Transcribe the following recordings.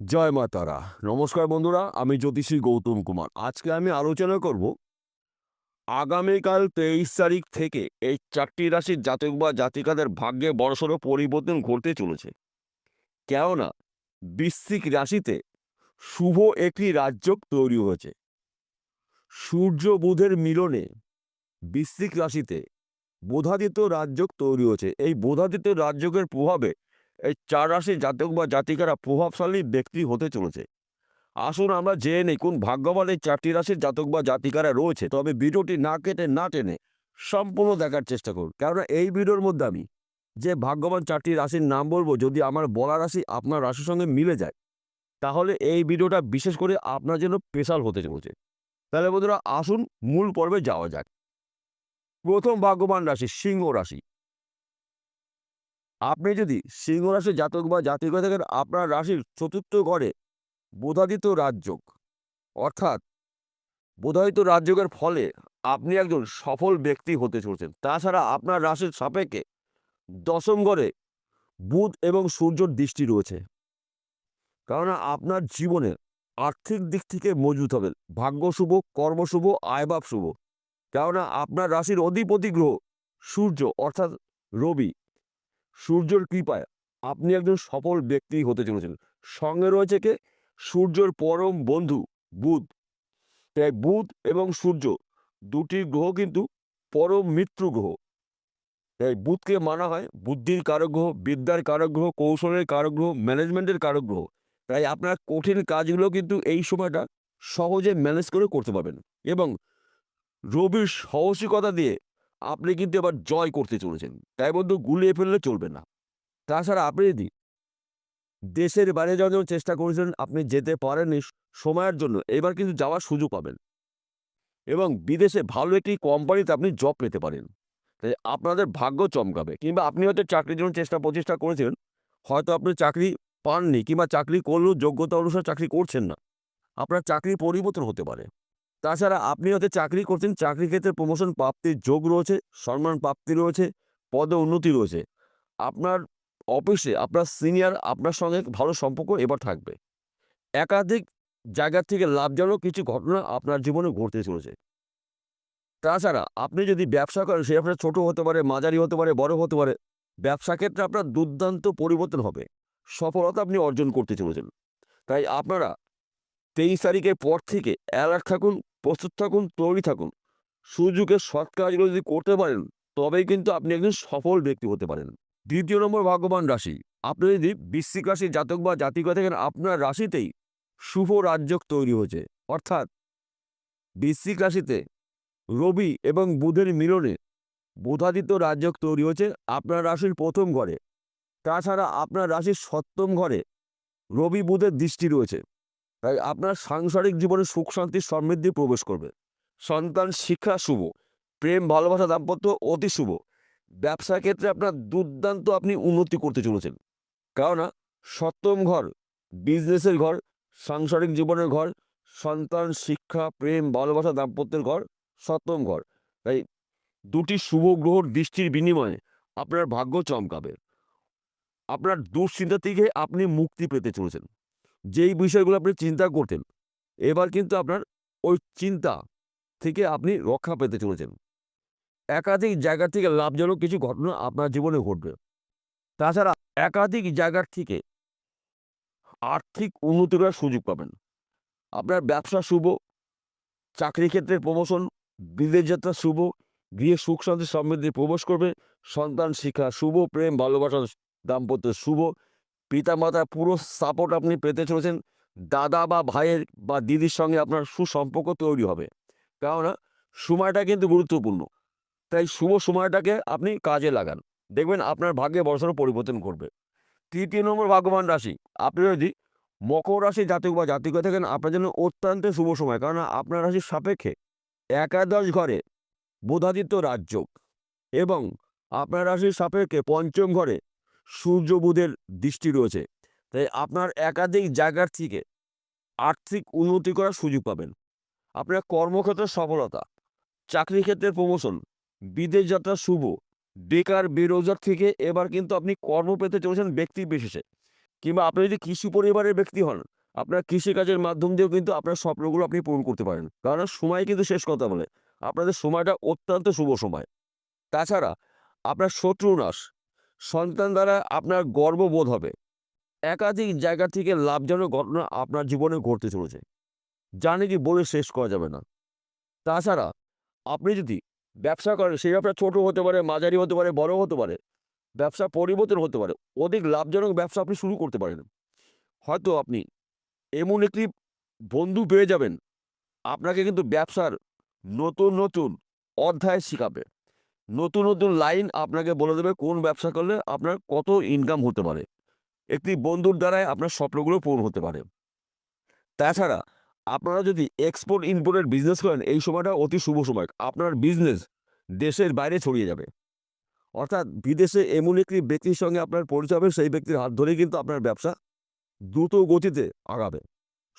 জয় মা তারা। নমস্কার বন্ধুরা, আমি জ্যোতিষী গৌতম কুমার। আজকে আমি আলোচনা করব আগামীকাল 23 তারিখ থেকে এই 4টি রাশির জাতক বা জাতিকাদের ভাগ্যে বড়সড় পরিবর্তন ঘটতে চলেছে। কেননা বৃশ্চিক রাশিতে শুভ একটি রাজযোগ তৈরি হয়েছে। সূর্য বুধের মিলনে বৃশ্চিক রাশিতে বোধাদিত্য রাজযোগ তৈরি হয়েছে। এই বোধাদিত্য রাজযোগের প্রভাবে এই 4 রাশির জাতক বা জাতিকারা প্রভাবশালী ব্যক্তি হতে চলেছে। আসুন আমরা জেনে নিই কোন ভাগ্যবান এই 4টি রাশির জাতক বা জাতিকারা রয়েছে। তবে ভিডিওটি না কেটে না টেনে সম্পূর্ণ দেখার চেষ্টা করুন, কেননা এই ভিডিওর মধ্যে আমি যে ভাগ্যবান 4টি রাশির নাম বলবো, যদি আমার বলা রাশি আপনার রাশির সঙ্গে মিলে যায়, তাহলে এই ভিডিওটা বিশেষ করে আপনার জন্য স্পেশাল হতে চলেছে। তাহলে বন্ধুরা আসুন মূল পর্বে যাওয়া যাক। প্রথম ভাগ্যবান রাশি সিংহ রাশি। আপনি যদি সিংহ রাশির জাতক বা জাতিকা থাকেন, আপনার রাশির চতুর্থ ঘরে বোধাদিত্য রাজযোগ, অর্থাৎ বোধায়িত রাজযোগের ফলে আপনি একজন সফল ব্যক্তি হতে চলছেন। তাছাড়া আপনার রাশির সাপেক্ষে দশম ঘরে বুধ এবং সূর্যর দৃষ্টি রয়েছে, কারণ আপনার জীবনে আর্থিক দিক থেকে মজবুত হবে, ভাগ্য শুভ, কর্ম শুভ, আয়ভাব শুভ। কেননা আপনার রাশির অধিপতি গ্রহ সূর্য, অর্থাৎ রবি, সূর্যর কৃপায় আপনি একজন সফল ব্যক্তি হতে চলেছেন। সঙ্গে রয়েছে কে? সূর্যর পরম বন্ধু বুধ। তাই বুধ এবং সূর্য দুটি গ্রহ কিন্তু পরম মিত্র গ্রহ। তাই বুধকে মানা হয় বুদ্ধির কারক গ্রহ, বিদ্যার কারক গ্রহ, কৌশলের কারক গ্রহ, ম্যানেজমেন্টের কারক গ্রহ। তাই আপনার কঠিন কাজগুলো কিন্তু এই সময়টা সহজে ম্যানেজ করে করতে পারবেন। এবং রবির সাহসিকতা দিয়ে আপনি কিন্তু এবার জয় করতে চলেছেন। তাই বন্ধু গুলিয়ে ফেললে চলবে না। তাছাড়া আপনি যদি দেশের বাইরে যাওয়ার জন্য চেষ্টা করেছিলেন, আপনি যেতে পারেননি সময়ের জন্য, এবার কিন্তু যাওয়ার সুযোগ পাবেন এবং বিদেশে ভালো একটি কোম্পানিতে আপনি জব পেতে পারেন। তাই আপনাদের ভাগ্য চমকাবে। কিংবা আপনি হয়তো চাকরির জন্য প্রচেষ্টা করেছিলেন, হয়তো আপনি চাকরি পাননি, কিংবা চাকরি করলেও যোগ্যতা অনুসারে চাকরি করছেন না, আপনার চাকরি পরিবর্তন হতে পারে। তাছাড়া আপনি হয়তো চাকরি করছেন, চাকরির ক্ষেত্রে প্রমোশন প্রাপ্তির যোগ রয়েছে, সম্মান প্রাপ্তি রয়েছে, পদে উন্নতি রয়েছে। আপনার অফিসে আপনার সিনিয়র আপনার সঙ্গে ভালো সম্পর্ক এবার থাকবে। একাধিক জায়গা থেকে লাভজনক কিছু ঘটনা আপনার জীবনে ঘটতে চলেছে। তাছাড়া আপনি যদি ব্যবসা করেন, সে ব্যবসা ছোট হতে পারে, মাঝারি হতে পারে, বড় হতে পারে। ব্যবসা ক্ষেত্রে আপনার দুর্দান্ত পরিবর্তন হবে, সফলতা আপনি অর্জন করতে চলেছেন। তাই আপনারা 23 তারিখের পর থেকে অ্যালার্ট থাকুন, প্রস্তুত থাকুন, তৈরি থাকুন। সুযোগের সৎ কাজগুলো যদি করতে পারেন, তবেই কিন্তু আপনি একজন সফল ব্যক্তি হতে পারেন। দ্বিতীয় নম্বর ভাগ্যবান রাশি। আপনি যদি বৃশ্চিক রাশির জাতক বা জাতিকা থাকেন, আপনার রাশিতেই শুভ রাজযোগ তৈরি হয়েছে, অর্থাৎ বৃশ্চিক রাশিতে রবি এবং বুধের মিলনে বুধাদিত্য রাজযোগ তৈরি হয়েছে আপনার রাশির প্রথম ঘরে। তাছাড়া আপনার রাশির সপ্তম ঘরে রবি বুধের দৃষ্টি রয়েছে। তাই আপনার সাংসারিক জীবনে সুখ শান্তি সমৃদ্ধি প্রবেশ করবে। সন্তান শিক্ষা শুভ, প্রেম ভালোবাসা দাম্পত্য অতি শুভ। ব্যবসা ক্ষেত্রে আপনার দুর্দান্ত আপনি উন্নতি করতে চলেছেন, কেননা সপ্তম ঘর বিজনেসের ঘর, সাংসারিক জীবনের ঘর, সন্তান শিক্ষা প্রেম ভালোবাসা দাম্পত্যের ঘর, সপ্তম ঘর। তাই দুটি শুভ গ্রহর দৃষ্টির বিনিময়ে আপনার ভাগ্য চমকাবে। আপনার দুশ্চিন্তা থেকে আপনি মুক্তি পেতে চলেছেন। যেই বিষয়গুলো আপনি চিন্তা করতেন, এবার কিন্তু আপনার ওই চিন্তা থেকে আপনি রক্ষা পেতে চলেছেন। একাধিক জায়গা থেকে লাভজনক কিছু ঘটনা আপনার জীবনে ঘটবে। তাছাড়া একাধিক জায়গার থেকে আর্থিক উন্নতি করার সুযোগ পাবেন। আপনার ব্যবসা শুভ, চাকরি ক্ষেত্রে প্রমোশন, বিদেশ যাত্রা শুভ, গৃহে সুখ শান্তি সমৃদ্ধি প্রবেশ করবে, সন্তান শিক্ষা শুভ, প্রেম ভালোবাসা দাম্পত্য শুভ, পিতামাতার পুরো সাপোর্ট আপনি পেতে চলেছেন। দাদা বা ভাইয়ের বা দিদির সঙ্গে আপনার সুসম্পর্ক তৈরি হবে, কেননা সময়টা কিন্তু গুরুত্বপূর্ণ। তাই শুভ সময়টাকে আপনি কাজে লাগান, দেখবেন আপনার ভাগ্যে বড়সড় পরিবর্তন ঘটবে। তৃতীয় নম্বর ভাগ্যবান রাশি। আপনি যদি মকর রাশি জাতক বা জাতিকা থাকেন, আপনার জন্য অত্যন্ত শুভ সময়, কারণ আপনার রাশির সাপেক্ষে একাদশ ঘরে বুধাদিত্য রাজযোগ এবং আপনার রাশির সাপেক্ষে পঞ্চম ঘরে সূর্য বুধের দৃষ্টি রয়েছে। তাই আপনার একাধিক জায়গার থেকে আর্থিক উন্নতি করার সুযোগ পাবেন। আপনার কর্মক্ষেত্রে সফলতা, চাকরি ক্ষেত্রে প্রমোশন, বিদেশ যাত্রা শুভ। বেকার বেরোজগার থেকে এবার কিন্তু আপনি কর্ম পেতে চলেছেন ব্যক্তি বিশেষে। কিংবা আপনি যদি কৃষি পরিবারের ব্যক্তি হন, আপনার কৃষিকাজের মাধ্যম দিয়েও কিন্তু আপনার স্বপ্নগুলো আপনি পূরণ করতে পারেন। কারণ সময় কিন্তু শেষ কথা বলে। আপনাদের সময়টা অত্যন্ত শুভ সময়। তাছাড়া আপনার শত্রু নাশ, সন্তান দ্বারা আপনার গর্ববোধ হবে। একাধিক জায়গা থেকে লাভজনক ঘটনা আপনার জীবনে ঘটতে চলেছে, যা নাকি বলে শেষ করা যাবে না। তাছাড়া আপনি যদি ব্যবসা করেন, সেই ব্যবসা ছোট হতে পারে, মাঝারি হতে পারে, বড় হতে পারে। ব্যবসা পরিবর্তন হতে পারে। অধিক লাভজনক ব্যবসা আপনি শুরু করতে পারেন। হয়তো আপনি এমন একটি বন্ধু পেয়ে যাবেন, আপনাকে কিন্তু ব্যবসার নতুন, নতুন অধ্যায় শিখাবে। নতুন, নতুন লাইন আপনাকে বলে দেবে কোন ব্যবসা করলে আপনার কত ইনকাম হতে পারে। একটি বন্ধুর দ্বারাই আপনার স্বপ্নগুলো পূরণ হতে পারে। তাছাড়া আপনারা যদি এক্সপোর্ট ইম্পোর্টের বিজনেস করেন, এই সময়টা অতি শুভ সময়। আপনার বিজনেস দেশের বাইরে ছড়িয়ে যাবে। অর্থাৎ বিদেশে এমন একটি ব্যক্তির সঙ্গে আপনার পরিচয় হবে, সেই ব্যক্তির হাত ধরেই কিন্তু আপনার ব্যবসা দ্রুত গতিতে আগাবে।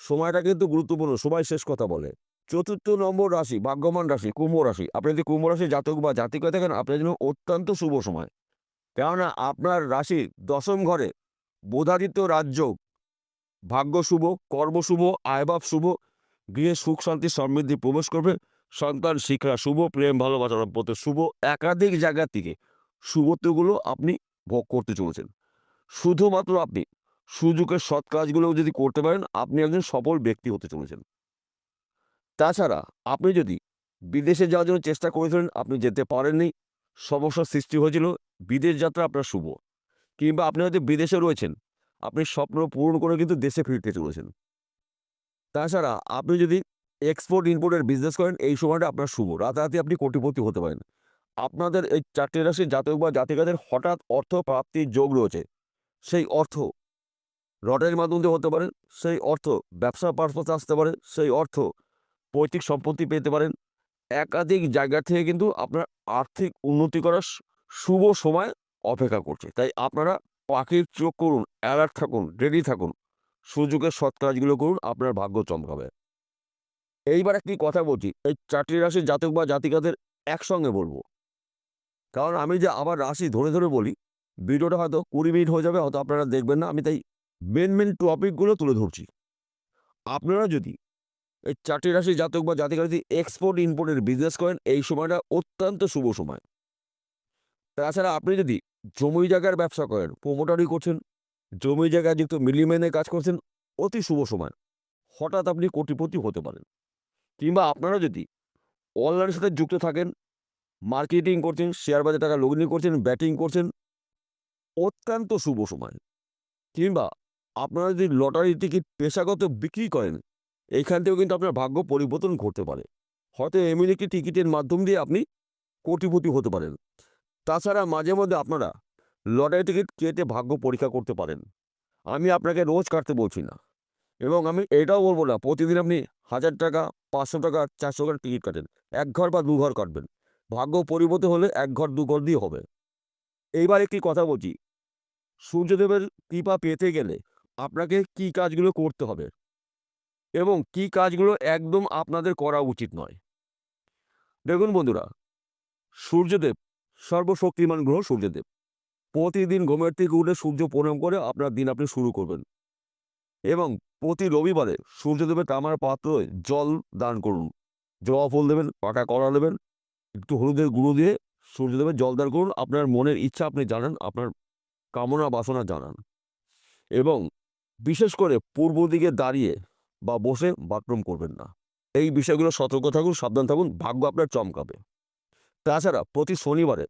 সময়টা কিন্তু গুরুত্বপূর্ণ, সময় শেষ কথা বলে। চতুর্থ নম্বর রাশি, ভাগ্যবান রাশি কুম্ভ রাশি। আপনি যদি কুম্ভ রাশি জাতক বা জাতিকা থাকেন, আপনার জন্য অত্যন্ত শুভ সময়। কেননা আপনার রাশির দশম ঘরে বুধাদিত্য রাজযোগ, ভাগ্য শুভ, কর্ম শুভ, আয়ভাব শুভ, গৃহে সুখ শান্তি সমৃদ্ধি প্রবেশ করবে, সন্তান শিক্ষা শুভ, প্রেম ভালোবাসা দাম্পত্য শুভ। একাধিক জায়গা থেকে শুভত্বগুলো আপনি ভোগ করতে চলেছেন। শুধুমাত্র আপনি সুযোগের সৎ কাজগুলো যদি করতে পারেন, আপনি একজন সফল ব্যক্তি হতে চলেছেন। তাছাড়া আপনি যদি বিদেশে যাওয়ার জন্য চেষ্টা করেছিলেন, আপনি যেতে পারেননি, সমস্যার সৃষ্টি হয়েছিল, বিদেশ যাত্রা আপনার শুভ। কিংবা আপনি হয়তো বিদেশে রয়েছেন, আপনি স্বপ্ন পূরণ করে কিন্তু দেশে ফিরতে চলেছেন। তাছাড়া আপনি যদি এক্সপোর্ট ইম্পোর্টের বিজনেস করেন, এই সময়টা আপনার শুভ। রাতারাতি আপনি কোটিপতি হতে পারেন। আপনাদের এই 4টে রাশির জাতক বা জাতিকাদের হঠাৎ অর্থ প্রাপ্তির যোগ রয়েছে। সেই অর্থ লটারির মাধ্যম দিয়ে হতে পারে, সেই অর্থ ব্যবসা পারপাসে আসতে পারে, সেই অর্থ পৈতৃক সম্পত্তি পেতে পারেন। একাধিক জায়গা থেকে কিন্তু আপনার আর্থিক উন্নতি করার শুভ সময় অপেক্ষা করছে। তাই আপনারা পাখির চোখ করুন, অ্যালার্ট থাকুন, রেডি থাকুন। সুযোগের সৎ কাজগুলো করুন, আপনার ভাগ্য চমকাবে। এইবার একটি কথা বলছি, এই 4টি রাশির জাতক বা জাতিকাদের একসঙ্গে বলবো। কারণ আমি যে আবার রাশি ধরে ধরে বলি, ভিডিওটা হয়তো 20 মিনিট হয়ে যাবে, হয়তো আপনারা দেখবেন না। আমি তাই মেন টপিকগুলো তুলে ধরছি। আপনারা যদি এই 4টি রাশির জাতক বা জাতিকা যদি এক্সপোর্ট ইম্পোর্টের বিজনেস করেন, এই সময়টা অত্যন্ত শুভ সময়। তাছাড়া আপনি যদি জমি জায়গার ব্যবসা করেন, প্রমোটারি করছেন, জমি জায়গায় যুক্ত মিলিমেনে কাজ করছেন, অতি শুভ সময়। হঠাৎ আপনি কোটিপতি হতে পারেন। কিংবা আপনারা যদি অনলাইনের সাথে যুক্ত থাকেন, মার্কেটিং করছেন, শেয়ার বাজারে টাকা লগ্নি করছেন, ব্যাটিং করছেন, অত্যন্ত শুভ সময়। কিংবা আপনারা যদি লটারির টিকিট পেশাগত বিক্রি করেন, এইখান থেকেও কিন্তু আপনার ভাগ্য পরিবর্তন ঘটতে পারে। হয়তো এমনি একটি টিকিটের মাধ্যম দিয়ে আপনি কোটিপতি হতে পারেন। তাছাড়া মাঝে মধ্যে আপনারা লটারি টিকিট কেটে ভাগ্য পরীক্ষা করতে পারেন। আমি আপনাকে রোজ কাটতে বলছি না, এবং আমি এটাও বলবো না প্রতিদিন আপনি 1000 টাকা, 500 টাকা, 400 টাকার টিকিট কাটেন। 1 ঘর বা 2 ঘর কাটবেন। ভাগ্য পরিবর্তন হলে 1 ঘর 2 ঘর দিয়ে হবে। এইবার একটি কথা বলছি, সূর্যদেবের কৃপা পেতে গেলে আপনাকে কি কাজগুলো করতে হবে এবং কি কাজগুলো একদম আপনাদের করা উচিত নয়। দেখুন বন্ধুরা, সূর্যদেব সর্বশক্তিমান গ্রহ সূর্যদেব। প্রতিদিন ঘুমের থেকে উঠে সূর্য প্রণাম করে আপনার দিন আপনি শুরু করবেন, এবং প্রতি রবিবারে সূর্যদেবের তামার পাত্রে জল দান করুন। জবা ফুল দেবেন, পাকা কলা দেবেন, একটু হলুদের গুঁড়ো দিয়ে সূর্যদেবের জল দান করুন। আপনার মনের ইচ্ছা আপনি জানান, আপনার কামনা বাসনা জানান, এবং বিশেষ করে পূর্ব দিকে দাঁড়িয়ে বা বসে বাথরুম করবেন না। এই বিষয়গুলো সতর্ক থাকুন, সাবধান থাকুন, ভাগ্য আপনার চমকাবে। তাছাড়া প্রতি শনিবারে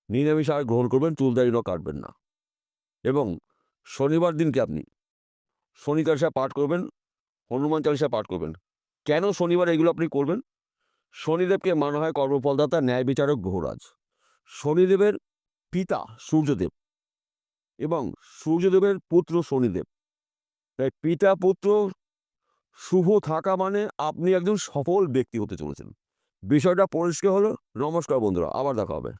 নিরামিষ আহার গ্রহণ করবেন, চুল দাড়ি কাটবেন না, এবং শনিবার দিনকে আপনি শনি চালিসা পাঠ করবেন, হনুমান চালিসা পাঠ করবেন। কেন শনিবার এগুলো আপনি করবেন? শনিদেবকে মানা হয় কর্মফলদাতা, ন্যায় বিচারক, গ্রহরাজ। শনিদেবের পিতা সূর্যদেব এবং সূর্যদেবের পুত্র শনিদেব। তাই পিতা পুত্র শুভ থাকা মানে আপনি একজন সফল ব্যক্তি হতে চলেছেন। বিষয়টা পরিষ্কার হলো। নমস্কার বন্ধুরা, আবার দেখা হবে।